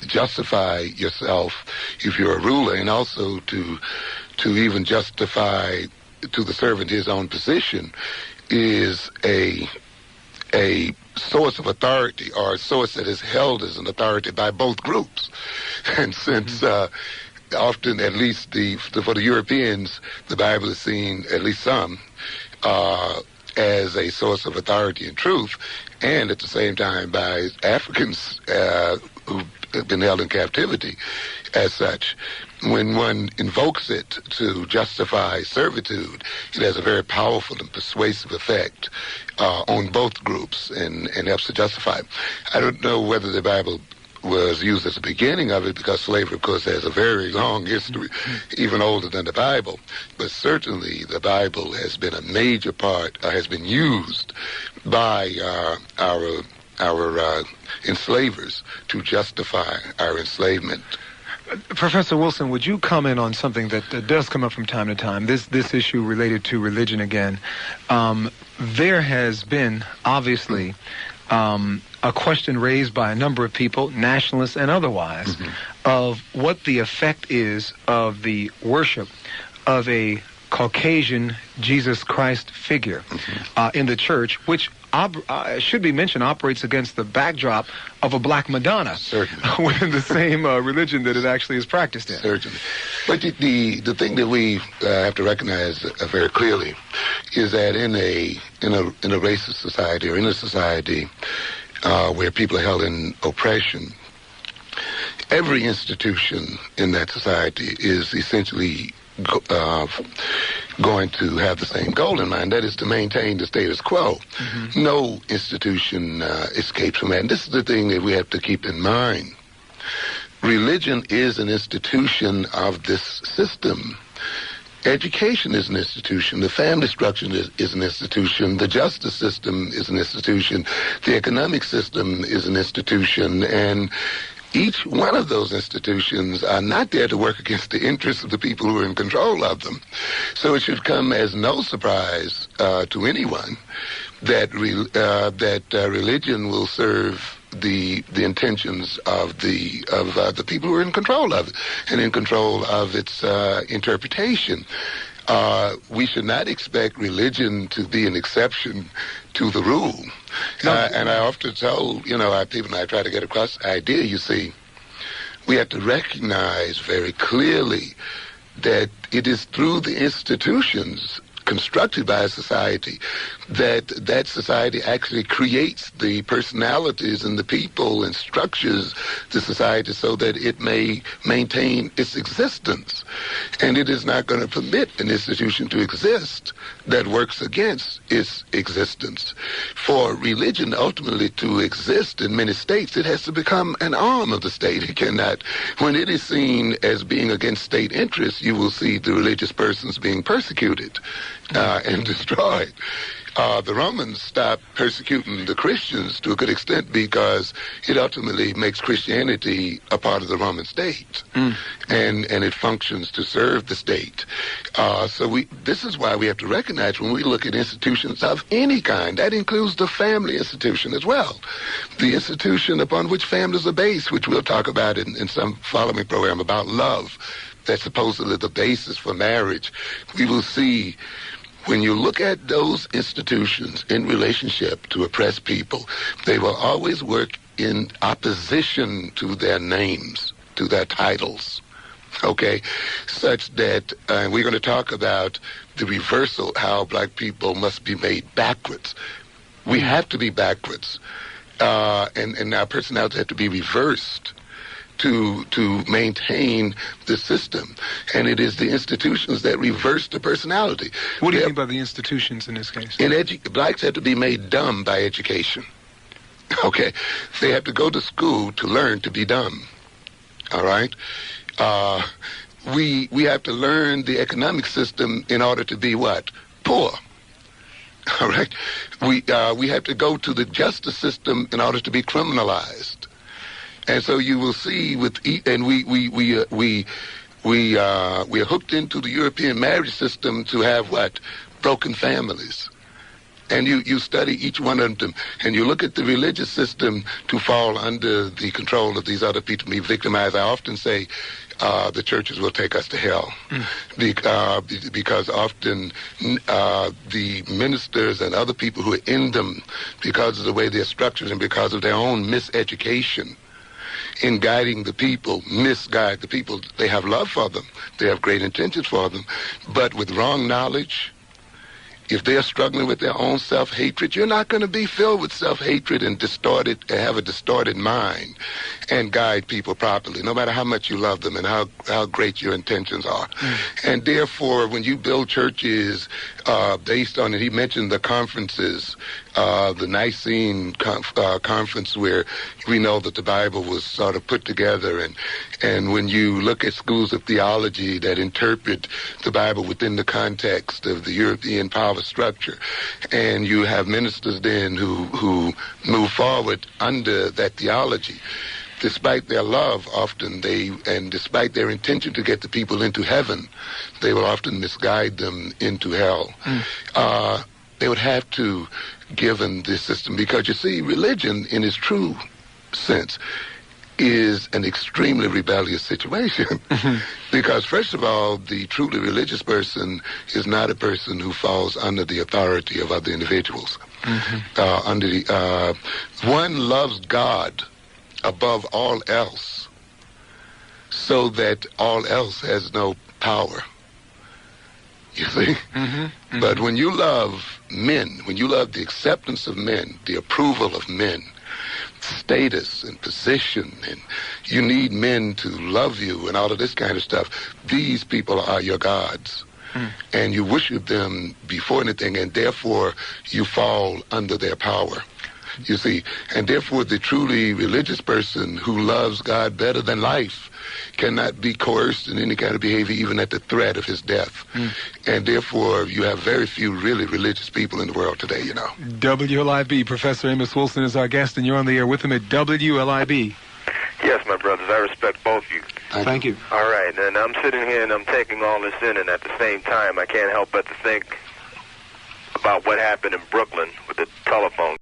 justify yourself if you're a ruler, and also to even justify to the servant his own position, is a source of authority, or a source that is held as an authority by both groups. And since often, at least for the Europeans, the Bible is seen, at least some, as a source of authority and truth, and at the same time by Africans who've been held in captivity as such. When one invokes it to justify servitude, it has a very powerful and persuasive effect on both groups and helps to justify it. I don't know whether the Bible was used as the beginning of it, because slavery, of course, has a very long history, even older than the Bible. But certainly the Bible has been a major part, has been used by our enslavers to justify our enslavement. Professor Wilson, would you comment on something that does come up from time to time, this issue related to religion again? There has been, obviously, a question raised by a number of people, nationalists and otherwise, of what the effect is of the worship of a Caucasian Jesus Christ figure in the church, which should be mentioned operates against the backdrop of a black Madonna within the same religion that it actually is practiced in. Certainly. But the thing that we have to recognize very clearly is that in a racist society, or in a society where people are held in oppression, every institution in that society is essentially going to have the same goal in mind, that is to maintain the status quo. No institution escapes from that. And this is the thing that we have to keep in mind. Religion is an institution of this system. Education is an institution. The family structure is an institution. The justice system is an institution. The economic system is an institution. And each one of those institutions are not there to work against the interests of the people who are in control of them. So it should come as no surprise to anyone that religion will serve the intentions of the people who are in control of it, and in control of its interpretation. We should not expect religion to be an exception to the rule. And I often tell, our people, and I try to get across the idea, you see, we have to recognize very clearly that it is through the institutions constructed by a society that society actually creates the personalities and the people and structures the society so that it may maintain its existence. And it is not going to permit an institution to exist that works against its existence. For religion ultimately to exist in many states, it has to become an arm of the state. It cannot, when it is seen as being against state interests, you will see the religious persons being persecuted and destroyed. The Romans stopped persecuting the Christians to a good extent because it ultimately makes Christianity a part of the Roman state, and it functions to serve the state. So this is why we have to recognize when we look at institutions of any kind, that includes the family institution as well, the institution upon which families are based, which we'll talk about in some following program about love. That's supposedly the basis for marriage. We will see, when you look at those institutions in relationship to oppressed people, they will always work in opposition to their names, to their titles, okay? Such that, we're going to talk about the reversal, how black people must be made backwards. We have to be backwards, and our personalities have to be reversed to maintain the system. And it is the institutions that reverse the personality. What do you mean by the institutions in this case? Blacks have to be made dumb by education. Okay? They have to go to school to learn to be dumb. All right? We have to learn the economic system in order to be what? Poor. All right? We have to go to the justice system in order to be criminalized. And so you will see we are hooked into the European marriage system to have what? Broken families. And you study each one of them, and you look at the religious system to fall under the control of these other people, to be victimized. I often say the churches will take us to hell, because often the ministers and other people who are in them, because of the way they're structured and because of their own miseducation in guiding the people, misguide the people. They have love for them. They have great intentions for them, but with wrong knowledge, if they're struggling with their own self-hatred, you're not going to be filled with self-hatred and have a distorted mind and guide people properly, no matter how much you love them and how great your intentions are. And therefore, when you build churches based on it, he mentioned the conferences, the Nicene conference, where we know that the Bible was sort of put together, and when you look at schools of theology that interpret the Bible within the context of the European power structure, and you have ministers then who move forward under that theology, despite their love, and despite their intention to get the people into heaven, they will often misguide them into hell. They would have to given this system, because you see, religion in its true sense is an extremely rebellious situation. Because first of all, the truly religious person is not a person who falls under the authority of other individuals. One loves God above all else, so that all else has no power. You see? But when you love men, when you love the acceptance of men, the approval of men, status and position, and you need men to love you and all of this kind of stuff, these people are your gods. And you worship them before anything, and therefore you fall under their power. You see, and therefore the truly religious person who loves God better than life cannot be coerced in any kind of behavior, even at the threat of his death. And therefore you have very few really religious people in the world today, you know. WLIB, Professor Amos Wilson is our guest, and you're on the air with him at WLIB. Yes, my brothers, I respect both of you. Thank you. All right, and I'm sitting here and I'm taking all this in, and at the same time I can't help but to think about what happened in Brooklyn with the telephone